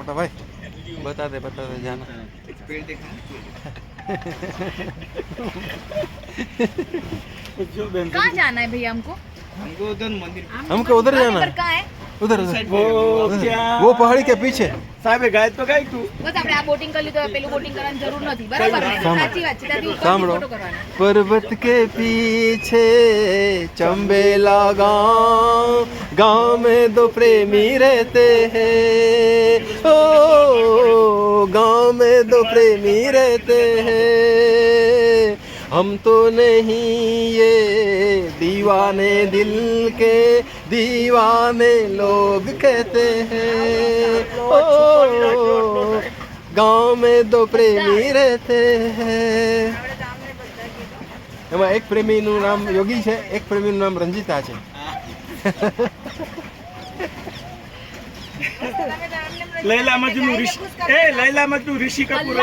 तो भाई बता दे जाना। कहाँ जाना है भैया हमको? हमको उधर जाना है। कहाँ है? उधर क्या? वो पहाड़ी के पीछे। સાહેબ ગાય તો ગાય તું બસ આપણે આ બોટિંગ કરી લીધું, હવે પેલું બોટિંગ કરવાની જરૂર નથી, બરાબર ને? સાચી વાત છે. ત્યાંથી ઉપરથી સાંભળો, ફોટો કરવાના. पर्वत के पीछे चंबेला गांव में दो प्रेमी रहते हैं। ओ गांव में दो प्रेमी रहते हैं। हम तो नहीं ये दीवाने दिल के दीवाने लोग कहते हैं। ओ गांव में दो प्रेमी रहते हैं। એમાં એક પ્રેમીનું નામ યોગી છે, એક પ્રેમીનું નામ રંજીતા છે. લૈલા મજનુ ઋષિ કપૂર